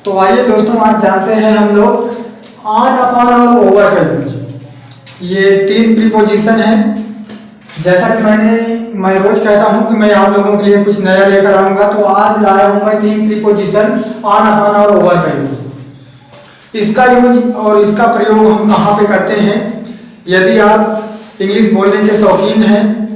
तो आइए दोस्तों, आज जानते हैं हम लोग ऑन, अपॉन और ओवर का यूज। ये तीन प्रीपोजिशन है। जैसा कि मैं रोज कहता हूं कि मैं आप लोगों के लिए कुछ नया लेकर आऊंगा, तो आज लाया हूं मैं तीन प्रीपोजिशन ऑन, अपॉन और ओवर का यूज। इसका यूज और इसका प्रयोग हम कहाँ पे करते हैं? यदि आप इंग्लिश बोलने के शौकीन हैं,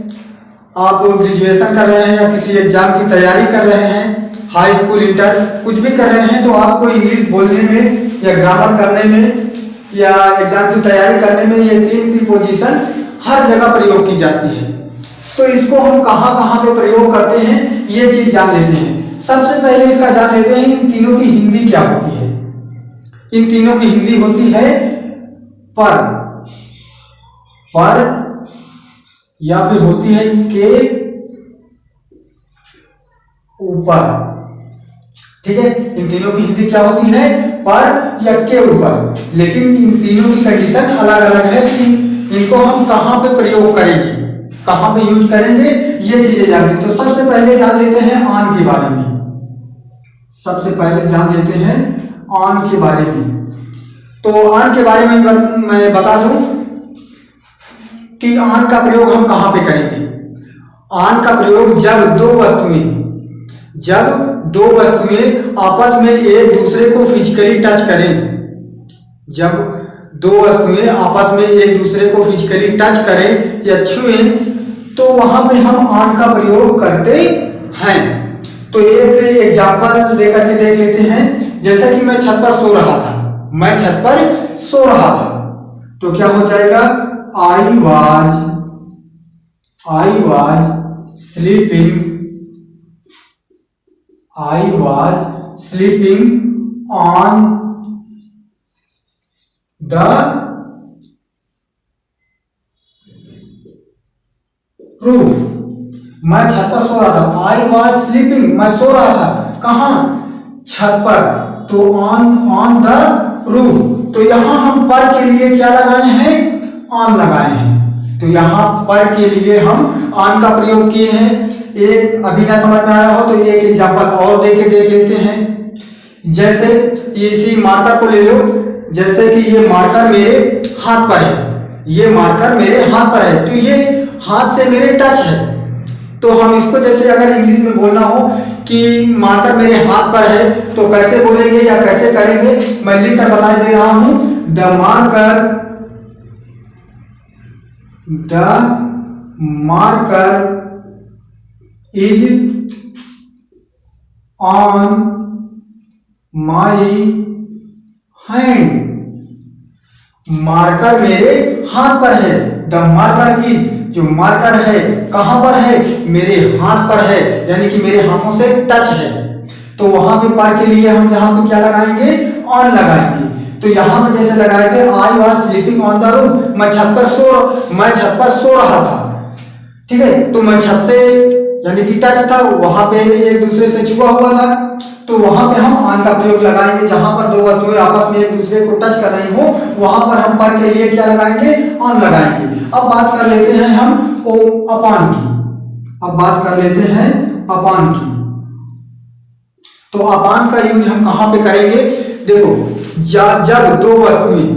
आप ग्रेजुएशन कर रहे हैं या किसी एग्जाम की तैयारी कर रहे हैं, हाई स्कूल, इंटर कुछ भी कर रहे हैं, तो आपको इंग्लिश बोलने में या ग्रामर करने में या एग्जाम की तैयारी करने में ये तीन प्रीपोजिशन हर जगह प्रयोग की जाती है। तो इसको हम कहाँ कहाँ पे प्रयोग करते हैं, ये चीज जान लेते हैं। सबसे पहले इसका जान लेते हैं इन तीनों की हिंदी क्या होती है। इन तीनों की हिंदी होती है पर या फिर होती है के ऊपर। ठीक है, इन तीनों की हिंदी क्या होती है? पर या के ऊपर। लेकिन इन तीनों की कंडीशन अलग अलग है कि इनको हम कहां पे प्रयोग करेंगे, कहां पे यूज करेंगे, ये चीजें जानते हैं। तो सबसे पहले जान लेते हैं ऑन के बारे में। सबसे पहले जान लेते हैं ऑन के बारे में। तो ऑन के बारे में मैं बता दूं कि ऑन का प्रयोग हम कहां पे करेंगे। ऑन का प्रयोग जब दो वस्तुएं आपस में एक दूसरे को फिजिकली टच करें। जब दो वस्तुएं आपस में एक दूसरे को फिजिकली टच करें या छुएं, तो वहां पे हम ऑन का प्रयोग करते हैं। तो एक एग्जांपल देकर के देख लेते हैं। जैसा कि मैं छत पर सो रहा था, तो क्या हो जाएगा? आई was sleeping on the roof। मैं छत पर सो रहा था। I was sleeping, मैं सो रहा था। कहां? छत पर। तो on the roof। तो यहां हम पर के लिए क्या लगाए हैं? ऑन लगाए हैं। तो यहां पर के लिए हम ऑन का प्रयोग किए हैं। एक अभी ना समझ में आया हो तो एक एग्जांपल और देख लेते हैं। जैसे इसी मार्कर को ले लो। जैसे कि ये मार्कर मेरे हाथ पर है, तो ये हाथ से मेरे टच है। तो हम इसको जैसे अगर इंग्लिश में बोलना हो कि मार्कर मेरे हाथ पर है, तो कैसे बोलेंगे या कैसे करेंगे, मैं लिख कर बता दे रहा हूं। The marker is on my hand। Marker मेरे हाथ पर है। द मार्कर इज, जो मार्कर है कहां पर है? मेरे हाथ पर है, यानी कि मेरे हाथों से टच है। तो वहां पे पर के लिए हम यहाँ पे क्या लगाएंगे? ऑन लगाएंगे। तो यहाँ पे जैसे लगाए थे I was sleeping on the roof, मैं छत पर सो रहा था। ठीक है, तो मैं छत से यानी कि टच था, वहां पे एक दूसरे से छुआ हुआ था, तो वहां पे हम ऑन का प्रयोग लगाएंगे। जहां पर दो वस्तुएं आपस में एक दूसरे को टच कर रही हो, वहां पर हम पर के लिए क्या लगाएंगे? ऑन लगाएंगे। अब बात कर लेते हैं हम अपॉन की। तो अपॉन का यूज हम कहां पे करेंगे? देखो, जब दो वस्तुएं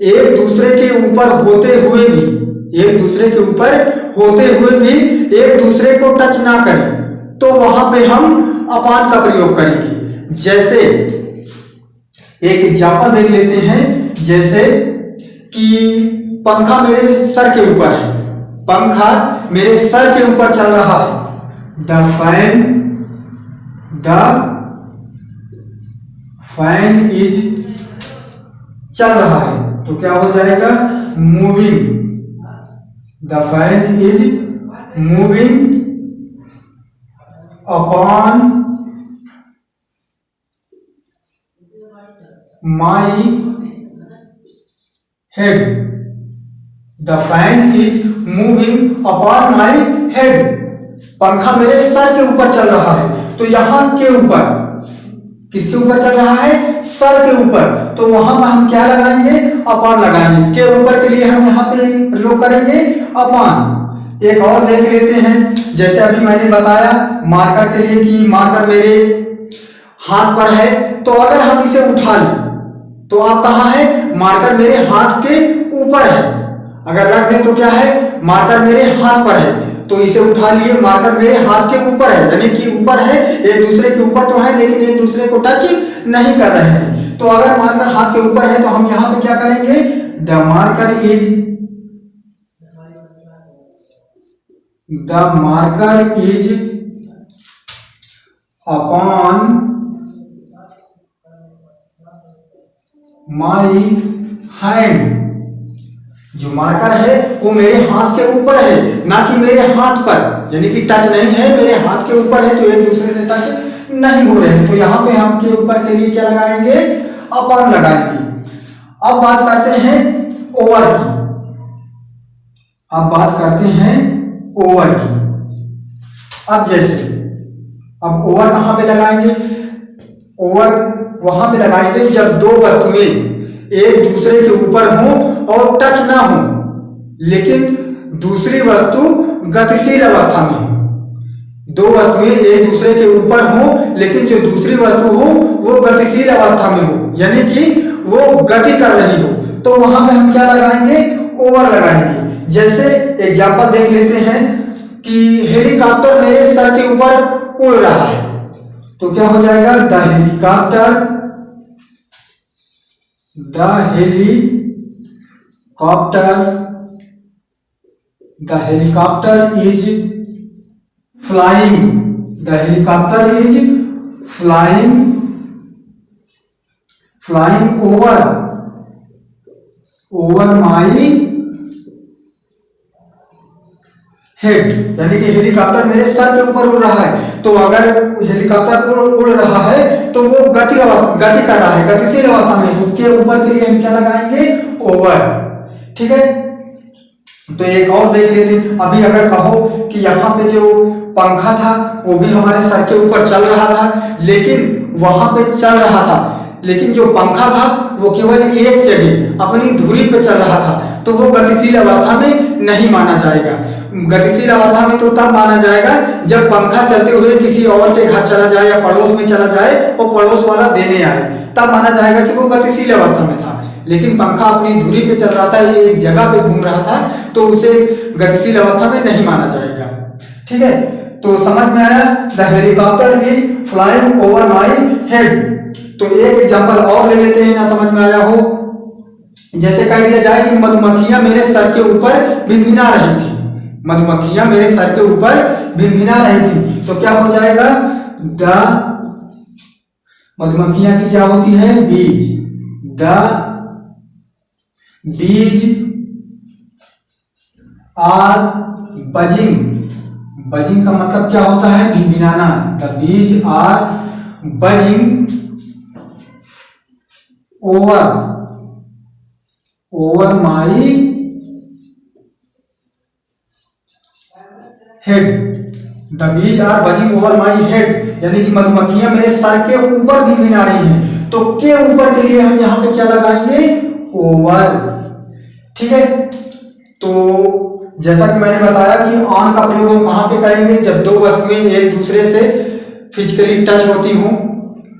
एक दूसरे के ऊपर होते हुए भी एक दूसरे को टच ना करें, तो वहां पे हम अपॉन का प्रयोग करेंगे। जैसे एक एग्जांपल देख लेते हैं। जैसे कि पंखा मेरे सर के ऊपर चल रहा है। द फैन इज चल रहा है, तो क्या हो जाएगा? Moving. The fan is moving upon my head. The fan is moving upon my head. पंखा मेरे सर के ऊपर चल रहा है। तो यहां के ऊपर, किसके ऊपर चल रहा है? सर के ऊपर। तो वहां पर हम क्या लगाएंगे? अपॉन लगाएंगे। के ऊपर के लिए हम यहाँ पे प्रयोग करेंगे अपॉन। एक और देख लेते हैं। जैसे अभी मैंने बताया मार्कर के लिए कि मार्कर मेरे हाथ पर है, तो अगर हम इसे उठा लें तो आप कहाँ है, मार्कर मेरे हाथ के ऊपर है। अगर रख दें तो क्या है, मार्कर मेरे हाथ पर है। तो इसे उठा लिए, मार्कर मेरे हाथ के ऊपर है, यानी कि ऊपर है, एक दूसरे के ऊपर तो है लेकिन एक दूसरे को टच नहीं कर रहे हैं। तो अगर मार्कर हाथ के ऊपर है तो हम यहाँ पे क्या करेंगे, the marker is upon my hand. जो मार्कर है वो मेरे हाथ के ऊपर है, ना कि मेरे हाथ पर, यानी कि टच नहीं है, मेरे हाथ के ऊपर है, तो एक दूसरे से टच नहीं हो रहे हैं। तो यहाँ पे हम के ऊपर के लिए क्या लगाएंगे, अपॉन लगाएंगे। अब बात करते हैं ओवर की। अब बात करते हैं ओवर की। अब जैसे अब ओवर कहाँ पे लगाएंगे, ओवर वहां पे लगाएंगे जब दो वस्तुएं एक दूसरे के ऊपर हो और टच ना हो, लेकिन दूसरी वस्तु गतिशील अवस्था में हो। दो वस्तुएं एक दूसरे के ऊपर हो लेकिन जो दूसरी वस्तु हो वो गतिशील अवस्था में हो, यानी कि वो गति कर रही हो, तो वहां पे हम क्या लगाएंगे, ओवर लगाएंगे। जैसे एग्जांपल देख लेते हैं कि हेलीकॉप्टर मेरे सर के ऊपर उड़ रहा है, तो क्या हो जाएगा, the helicopter is flying, flying over my head, यानी कि हेलीकॉप्टर मेरे सर के ऊपर उड़ रहा है। तो अगर हेलीकॉप्टर उड़ रहा है तो वो गति कर रहा है, गतिशील अवस्था में, उसके ऊपर के लिए हम क्या लगाएंगे, ओवर। ठीक है, तो एक और देख लेते। अभी अगर कहो कि यहाँ पे जो पंखा था वो भी हमारे सर के ऊपर चल रहा था, लेकिन वहां पे चल रहा था, लेकिन जो पंखा था वो केवल एक जगह अपनी धुरी पे चल रहा था, तो वो गतिशील अवस्था में नहीं माना जाएगा। गतिशील अवस्था में तो तब माना जाएगा जब पंखा चलते हुए किसी और के घर चला जाए या पड़ोस में चला जाए और पड़ोस वाला देने आए, तब माना जाएगा कि वो गतिशील अवस्था में था। लेकिन पंखा अपनी धुरी पे चल रहा था, ये एक जगह पे घूम रहा था, तो उसे गतिशील अवस्था में नहीं माना जाएगा। ठीक है, तो समझ में आया, the helicopter is flying over my head. तो एक एग्जांपल और ले लेते हैं, ना समझ में आया हो। जैसे कह दिया जाए कि मधुमक्खियां मेरे सर के ऊपर भिनभिना रही थी, मधुमक्खियां मेरे सर के ऊपर भिनभिना रही थी, तो क्या हो जाएगा, द मधुमक्खियां की क्या होती है, बीज, the bees are buzzing. Buzzing का मतलब क्या होता है, भिनभिनाना। The bees are buzzing over my head. The bees are buzzing over my head, यानी कि मधुमक्खियां मेरे सर के ऊपर भिनभिना रही हैं, तो के ऊपर के लिए हम यहाँ पे क्या लगाएंगे, ओवर। ठीक है, तो जैसा कि मैंने बताया कि ऑन का प्रयोग हम कहाँ पे करेंगे, जब दो वस्तुएं एक दूसरे से फिजिकली टच होती हों,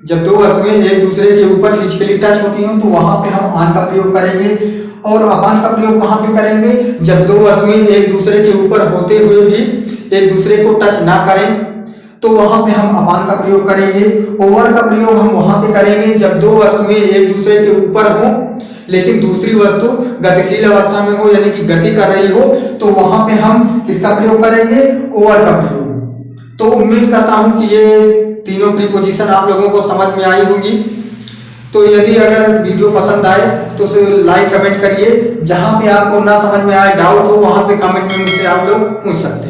जब दो वस्तुएं एक दूसरे के ऊपर फिजिकली टच होती हों तो वहां पे हम ऑन का प्रयोग करेंगे। और अपॉन का प्रयोग कहाँ पे करेंगे, जब दो वस्तुएं एक दूसरे के ऊपर होते हुए भी एक दूसरे को टच ना करें, तो वहां पे हम अपॉन का प्रयोग करेंगे। ओवर का प्रयोग हम वहां पे करेंगे जब दो वस्तुएं एक दूसरे के ऊपर हों लेकिन दूसरी वस्तु गतिशील अवस्था में हो, यानी कि गति कर रही हो, तो वहां पे हम किसका प्रयोग करेंगे, ओवर का प्रयोग। तो उम्मीद करता हूं कि ये तीनों प्रीपोजिशन आप लोगों को समझ में आई होंगी। तो यदि अगर वीडियो पसंद आए तो उसे लाइक कमेंट करिए। जहां पे आपको ना समझ में आए, डाउट हो, वहां पे कमेंट में मुझसे आप लोग पूछ सकते हैं।